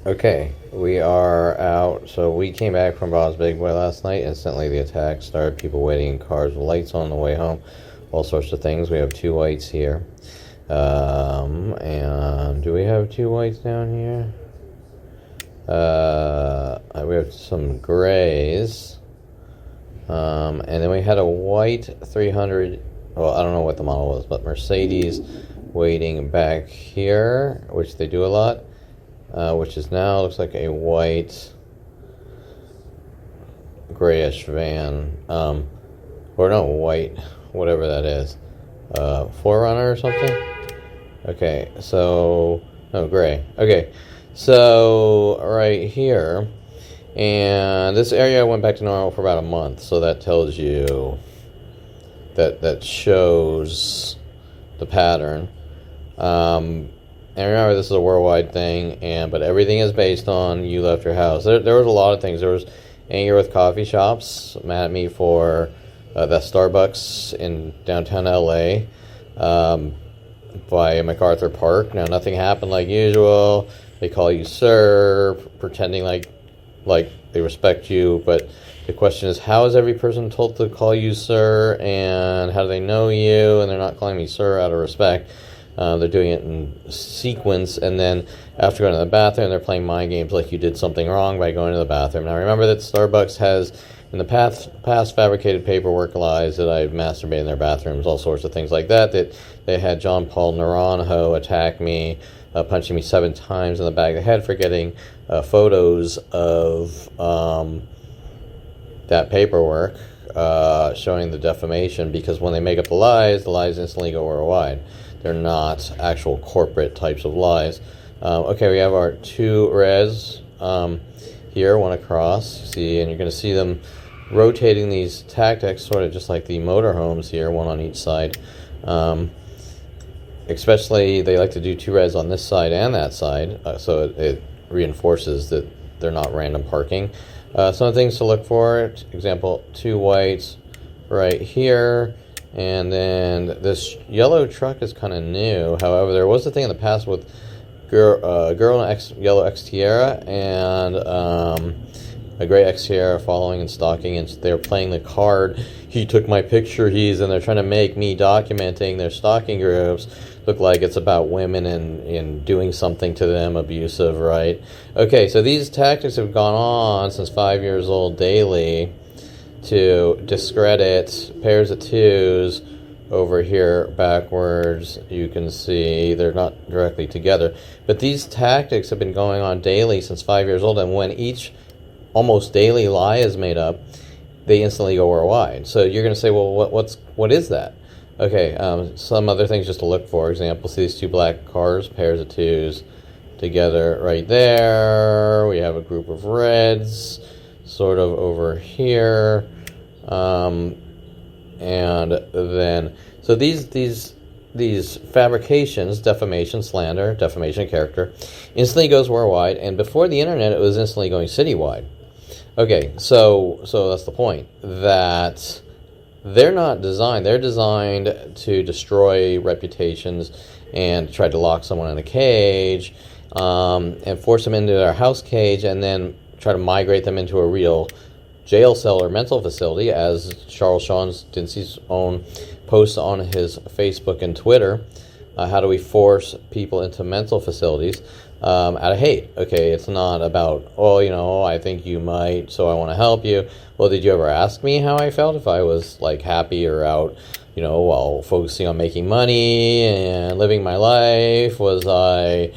Okay, we are out. So we came back from Bob's Big Boy last night. Instantly, the attack started. People waiting in cars with lights on the way home. All sorts of things. We have two whites here. And do we have two whites down here? We have some grays. And then we had a white 300. Well, I don't know what the model was, but Mercedes waiting back here, which they do a lot. Which is now looks like a white grayish van, or no, white, whatever that is, 4Runner or something. Okay, so no, gray. Okay, so right here, and this area went back to normal for about a month, so that tells you that shows the pattern. And remember, this is a worldwide thing, but everything is based on you left your house. There was a lot of things. There was anger with coffee shops, mad at me for that Starbucks in downtown LA by MacArthur Park. Now, nothing happened like usual. They call you sir, pretending like they respect you, but the question is, how is every person told to call you sir, and how do they know you? And they're not calling me sir out of respect. They're doing it in sequence, and then after going to the bathroom, they're playing mind games like you did something wrong by going to the bathroom. Now, remember that Starbucks has, in the past fabricated paperwork lies that I've masturbated in their bathrooms, all sorts of things like that, that they had John Paul Naranjo attack me, punching me 7 times in the back of the head for getting photos of that paperwork showing the defamation, because when they make up the lies instantly go worldwide. They're not actual corporate types of lies. Okay, we have our 2 reds here, one across. See, and you're going to see them rotating these tactics, sort of just like the motorhomes here, one on each side. Especially, they like to do 2 reds on this side and that side, so it reinforces that they're not random parking. Some things to look for. Example, 2 whites right here. And then this yellow truck is kind of new. However, there was a thing in the past with girl in yellow Xterra and a gray Xterra following and stalking, and they're playing the card. He took my picture. And they're trying to make me documenting their stalking groups look like it's about women and doing something to them abusive, right? Okay, so these tactics have gone on since 5 years old daily to discredit pairs of 2s over here backwards. You can see they're not directly together, but these tactics have been going on daily since 5 years old, and when each almost daily lie is made up, they instantly go worldwide. So you're going to say, well, what is that? Okay, some other things just to look for. Example, see these 2 black cars, pairs of 2s together right there. We have a group of reds sort of over here, and then so these fabrications, defamation, slander, defamation of character, instantly goes worldwide, and before the internet it was instantly going citywide. Okay, so that's the point, that they're not designed. They're designed to destroy reputations and try to lock someone in a cage, and force them into their house cage, and then try to migrate them into a real jail cell or mental facility, as Charles Sean Dincy's own posts on his Facebook and Twitter. How do we force people into mental facilities out of hate? Okay, it's not about, oh, I think you might, so I want to help you. Well, did you ever ask me how I felt if I was like happy or out, while focusing on making money and living my life? Was I,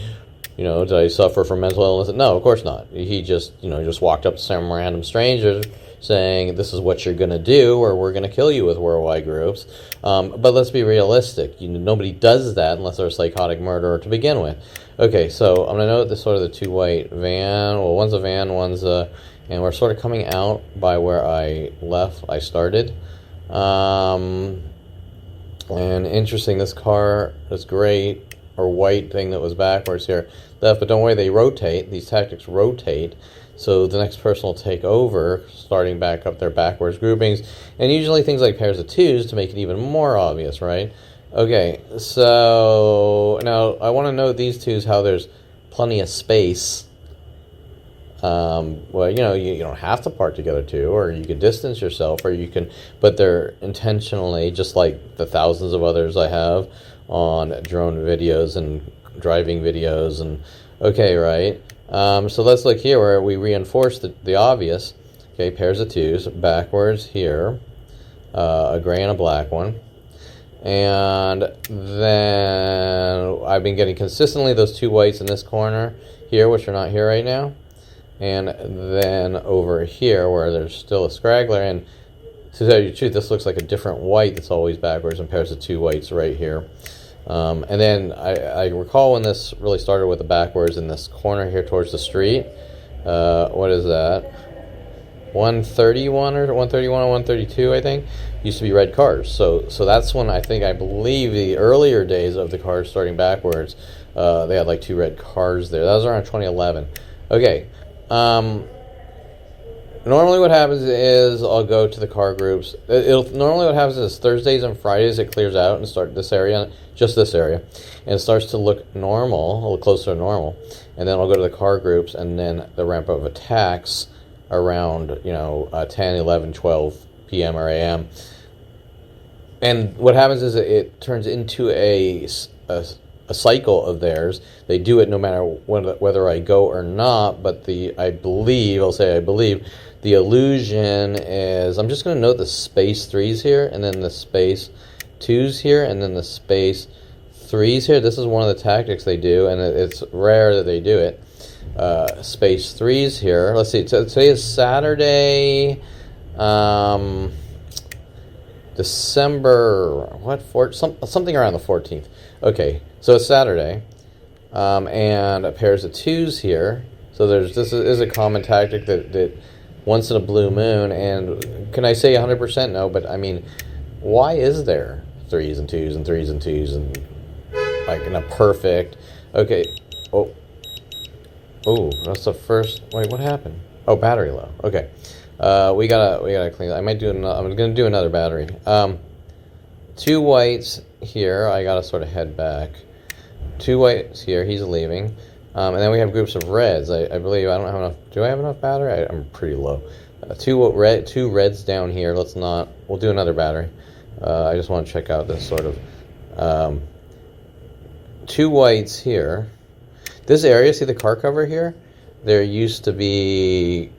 did I suffer from mental illness? No, of course not. He just walked up to some random stranger saying, this is what you're going to do, or we're going to kill you with worldwide groups. But let's be realistic. Nobody does that unless they're a psychotic murderer to begin with. Okay, so I'm going to note this sort of the 2 white van. Well, one's a van, one's a... And we're sort of coming out by where I started. And interesting, this car, this gray or white thing that was backwards here, left, but don't worry, they rotate. These tactics rotate. So the next person will take over, starting back up their backwards groupings. And usually things like pairs of 2s to make it even more obvious, right? Okay, so now I want to note these 2s, how there's plenty of space Well, you don't have to park together too, or you can distance yourself, or you can, but they're intentionally, just like the thousands of others I have on drone videos and driving videos, and okay, right? So let's look here where we reinforce the obvious. Okay, pairs of twos, backwards here, a gray and a black one. And then I've been getting consistently those two whites in this corner here, which are not here right now. And then over here where there's still a straggler, and to tell you the truth, this looks like a different white that's always backwards and pairs of two whites right here. And then I recall when this really started with the backwards in this corner here towards the street. What is that? 131 or 131 and 132, I think, used to be red cars. So that's when I believe the earlier days of the cars starting backwards, they had like two red cars there. That was around 2011. Okay. Normally what happens is I'll go to the car groups. Normally what happens is Thursdays and Fridays it clears out and start this area, just this area, and it starts to look normal, a little closer to normal. And then I'll go to the car groups, and then the ramp of attacks around 10, 11, 12 p.m. or a.m. And what happens is it turns into a cycle of theirs. They do it no matter whether I go or not, but I believe the illusion is, I'm just going to note the space 3s here, and then the space 2s here, and then the space 3s here. This is one of the tactics they do, and it's rare that they do it. Space 3s here. Let's see, today is Saturday, December, something around the 14th. Okay, so it's Saturday, and pairs of 2s here. So this is a common tactic that once in a blue moon, and can I say 100% no, but I mean, why is there 3s and 2s and 3s and 2s and like in a perfect, okay, oh, that's the first, wait, what happened? Oh, battery low, okay. We gotta clean that. I'm gonna do another battery. Two whites here, I gotta sort of head back. Two whites here, he's leaving. And then we have groups of reds. I believe I don't have enough. Do I have enough battery? I'm pretty low. Two reds down here. We'll do another battery. I just want to check out this sort of. Two whites here. This area, see the car cover here? There used to be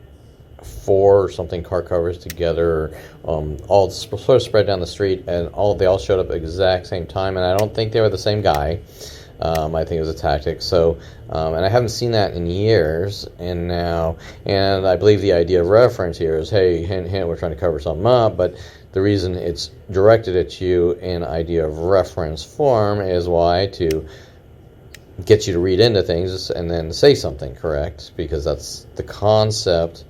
4 or something car covers together, all sort of spread down the street, and they all showed up at the exact same time, and I don't think they were the same guy. I think it was a tactic. So, and I haven't seen that in years, and I believe the idea of reference here is, hey, hint, hint, we're trying to cover something up, but the reason it's directed at you in idea of reference form is why? To get you to read into things and then say something, correct? Because that's the concept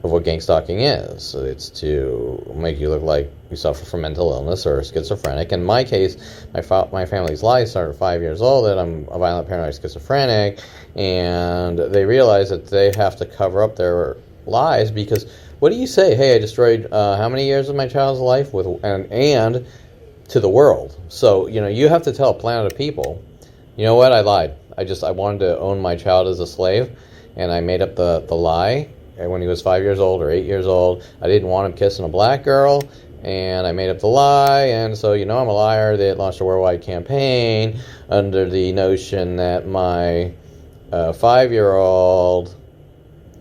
of what gang stalking is. So it's to make you look like you suffer from mental illness or schizophrenic. In my case, my family's lies started 5 years old that I'm a violent paranoid schizophrenic, and they realize that they have to cover up their lies because what do you say? Hey, I destroyed how many years of my child's life and to the world. So you have to tell a planet of people, you know what? I lied. I wanted to own my child as a slave, and I made up the lie. When he was 5 years old or 8 years old, I didn't want him kissing a black girl, and I made up the lie, and so I'm a liar. They launched a worldwide campaign under the notion that my 5-year-old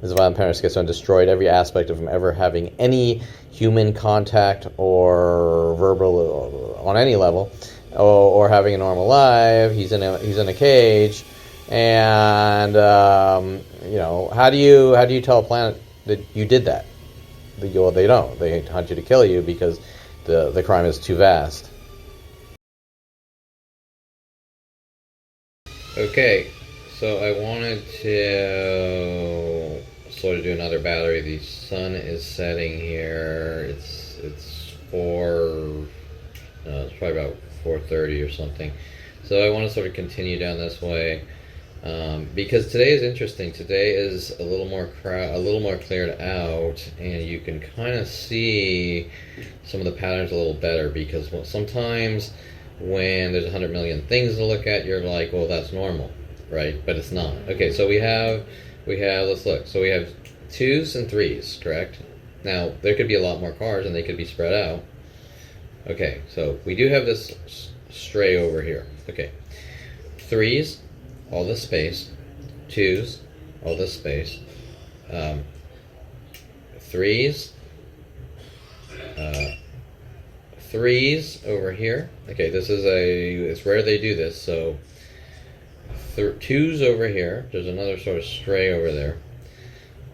is a violent parent of schizophrenia, destroyed every aspect of him ever having any human contact or verbal on any level, or having a normal life. He's in a cage. And how do you tell a planet that you did that? Well, they don't. They hunt you to kill you because the crime is too vast. Okay, so I wanted to sort of do another battery. The sun is setting here. It's probably about 4:30 or something. So I want to sort of continue down this way. Because today is interesting. Today is a little more cleared out, and you can kind of see some of the patterns a little better. Because sometimes when there's 100 million things to look at, you're like, well, that's normal, right? But it's not. Okay, so we have we have, let's look. So we have 2s and 3s, correct? Now, there could be a lot more cars and they could be spread out. Okay, so we do have this stray over here. Okay. 3s, all this space. 2s, all this space. 3s. 3s over here. Okay, this is it's rare they do this, so 2s over here. There's another sort of stray over there.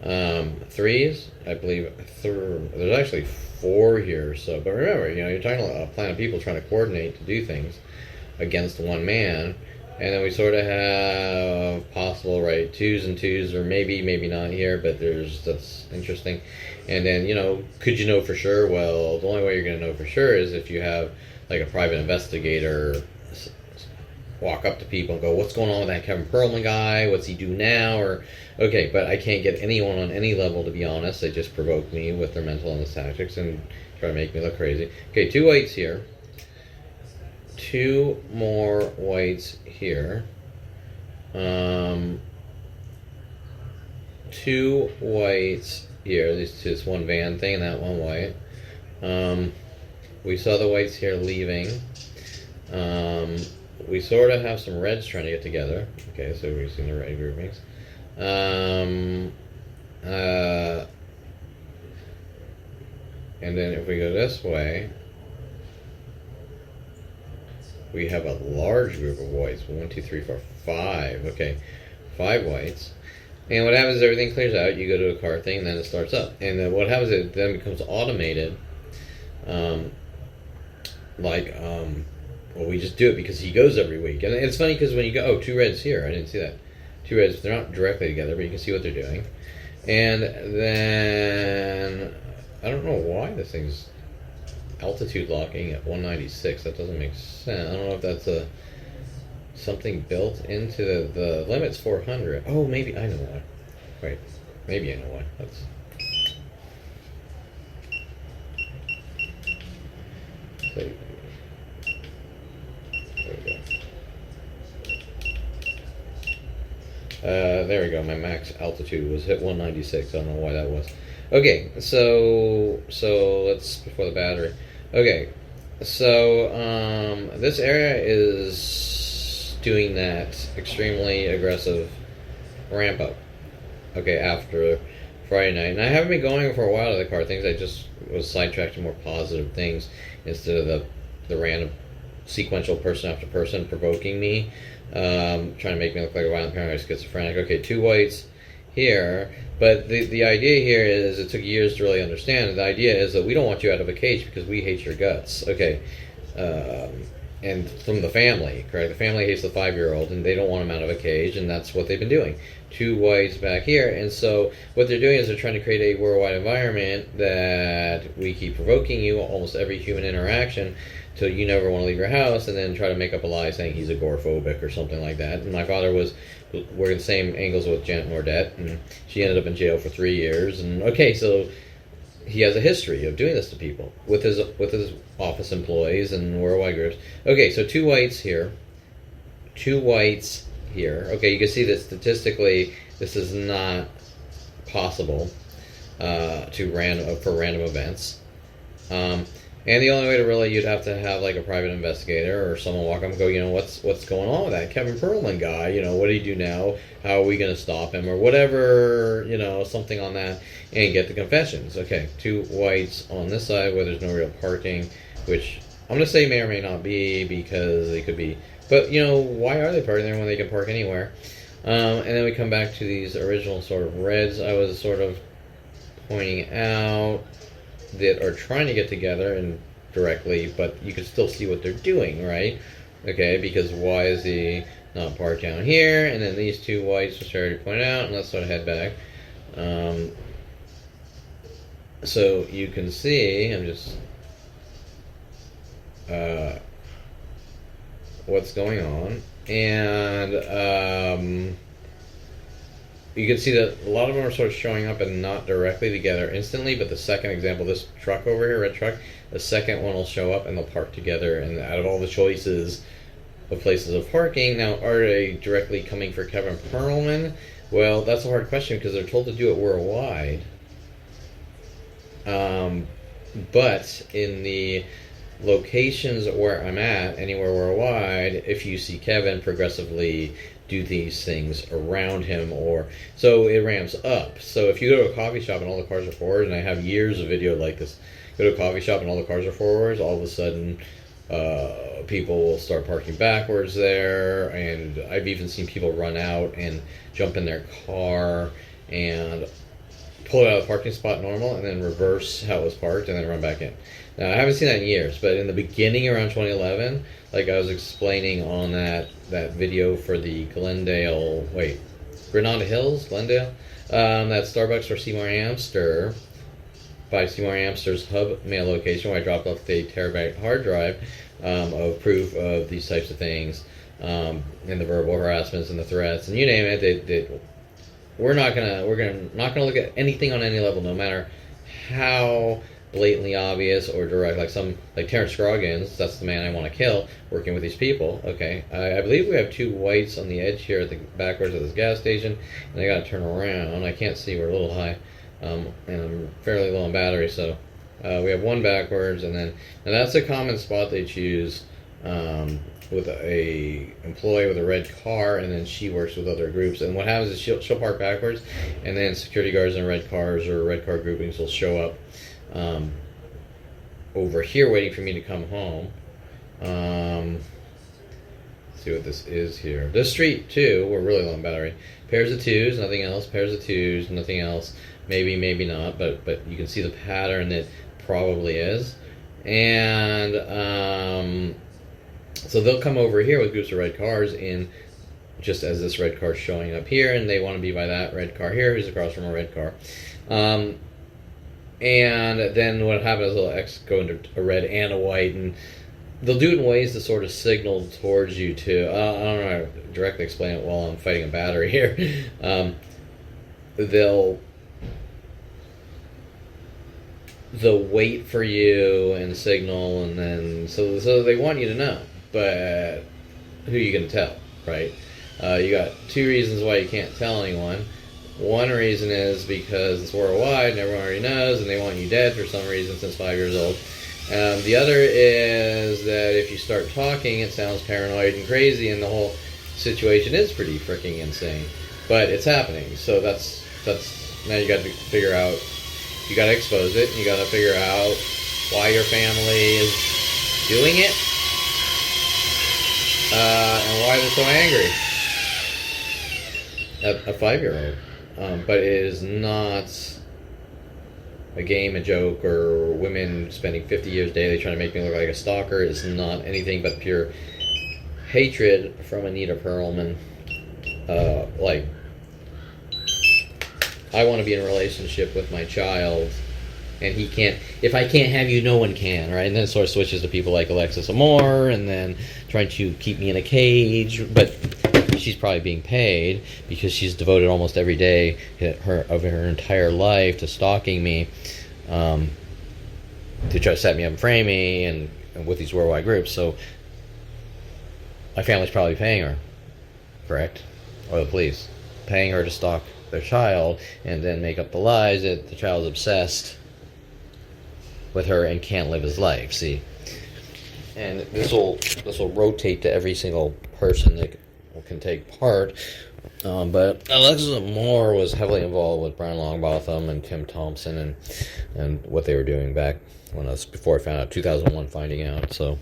3s, I believe, there's actually 4 here, so, but remember, you're talking about a plan of people trying to coordinate to do things against one man, and then we sort of have possible, right, 2s and 2s, or maybe not here, but that's interesting. And then, could you know for sure? Well, the only way you're going to know for sure is if you have, like, a private investigator walk up to people and go, what's going on with that Kevin Perlman guy? What's he do now? Or, okay, but I can't get anyone on any level, to be honest. They just provoke me with their mental illness tactics and try to make me look crazy. Okay, 2 whites here. 2 more whites here. 2 whites here. This one van thing and that one white. We saw the whites here leaving. We sort of have some reds trying to get together. Okay, so we've seen the red groupings. And then if we go this way, we have a large group of whites. 1, 2, 3, 4, 5. Okay, 5 whites. And what happens is everything clears out. You go to a car thing, and then it starts up. And then what happens is it then becomes automated. Well, we just do it because he goes every week. And it's funny because when you go, 2 reds here. I didn't see that. 2 reds. They're not directly together, but you can see what they're doing. And then I don't know why this thing's altitude locking at 196. That doesn't make sense. I don't know if that's something built into the limit's 400. Oh, maybe I know why. Wait, maybe I know why. That's so, there we go. My max altitude was hit 196. I don't know why that was. Okay, so let's before the battery. Okay, so this area is doing that extremely aggressive ramp up. Okay, after Friday night, and I haven't been going for a while to the car things. I just was sidetracked to more positive things instead of the random sequential person after person provoking me, trying to make me look like a violent paranoid schizophrenic. Okay, 2 whites here, but the idea here is, it took years to really understand. The idea is that we don't want you out of a cage because we hate your guts. Okay, and from the family, correct? The family hates the 5-year-old, and they don't want him out of a cage, and that's what they've been doing. 2 whites back here, and so what they're doing is they're trying to create a worldwide environment that we keep provoking you almost every human interaction till you never want to leave your house, and then try to make up a lie saying he's agoraphobic or something like that. And my father was wearing the same angles with Janet Nordet, and she ended up in jail for 3 years. And okay, so he has a history of doing this to people with his office employees and worldwide groups. Okay, so 2 whites here, 2 whites here. Okay, you can see that statistically this is not possible for random events. And the only way to really, you'd have to have like a private investigator or someone walk up and go, what's going on with that Kevin Perlman guy? What do you do now? How are we going to stop him? Or whatever, something on that, and get the confessions. Okay, 2 whites on this side where there's no real parking, which I'm going to say may or may not be, because they could be. But, why are they parking there when they can park anywhere? And then we come back to these original sort of reds I was sort of pointing out that are trying to get together and directly, but you can still see what they're doing, right? Okay, because why is he not parked down here? And then these 2 whites, which I already pointed out, and let's sort of head back. So you can see, I'm just what's going on, and you can see that a lot of them are sort of showing up and not directly together instantly, but the second example, this truck over here, red truck, the second one will show up and they'll park together, and out of all the choices, of places of parking. Now, are they directly coming for Kevin Perlman? Well, that's a hard question because they're told to do it worldwide. But in the locations where I'm at, anywhere worldwide, if you see Kevin progressively do these things around him, or so it ramps up. So if you go to a coffee shop and all the cars are forward, and I have years of video like this, go to a coffee shop and all the cars are forwards, all of a sudden people will start parking backwards there, and I've even seen people run out and jump in their car and pull it out of the parking spot normal and then reverse how it was parked and then run back in. Now, I haven't seen that in years, but in the beginning around 2011, like I was explaining on that video for the Granada Hills, Glendale, that Starbucks for Seymour Amster, by Seymour Amster's hub mail location where I dropped off the terabyte hard drive of proof of these types of things, and the verbal harassments and the threats and you name it. We're not gonna look at anything on any level, no matter how blatantly obvious or direct. Like Terrence Scroggins, that's the man I want to kill, working with these people. Okay, I believe we have two whites on the edge here at the backwards of this gas station, and I got to turn around. I can't see; we're a little high, and I'm fairly low on battery, so we have one backwards, and that's a common spot they choose. With a employee with a red car, and then she works with other groups. And what happens is she'll park backwards, and then security guards in red cars or red car groupings will show up over here waiting for me to come home. Let's see what this is here. This street, too, we're really low on battery. Pairs of twos, nothing else. Pairs of twos, nothing else. Maybe, maybe not, but you can see the pattern that probably is. And so they'll come over here with groups of red cars in just as this red car is showing up here, and they want to be by that red car here who's across from a red car. And then what happens is they'll go into a red and a white, and they'll do it in ways to sort of signal towards you too. I don't know how to directly explain it while I'm fighting a battery here. They'll wait for you and signal, and then so they want you to know. But who are you going to tell, right? You got two reasons why you can't tell anyone. One reason is because it's worldwide and everyone already knows, and they want you dead for some reason since 5 years old. The other is that if you start talking, it sounds paranoid and crazy, and the whole situation is pretty freaking insane. But it's happening, so that's now you got to figure out. You got to expose it. You got to figure out why your family is doing it. And why they're so angry at a 5-year-old. But it is not a game, a joke, or women spending 50 years daily trying to make me look like a stalker. It's not anything but pure hatred from Anita Perlman. I want to be in a relationship with my child, and he can't. If I can't have you, no one can, right? And then it sort of switches to people like Alexis Amore, and then trying to keep me in a cage. But she's probably being paid because she's devoted almost every day of her entire life to stalking me, to try to set me up and frame me, and with these worldwide groups. So my family's probably paying her, correct? Or the police paying her to stalk their child, and then make up the lies that the child's obsessed with her and can't live his life. See, and this will rotate to every single person that can take part. But Alexis Moore was heavily involved with Brian Longbotham and Tim Thompson and what they were doing back when before I found out, 2001 finding out. So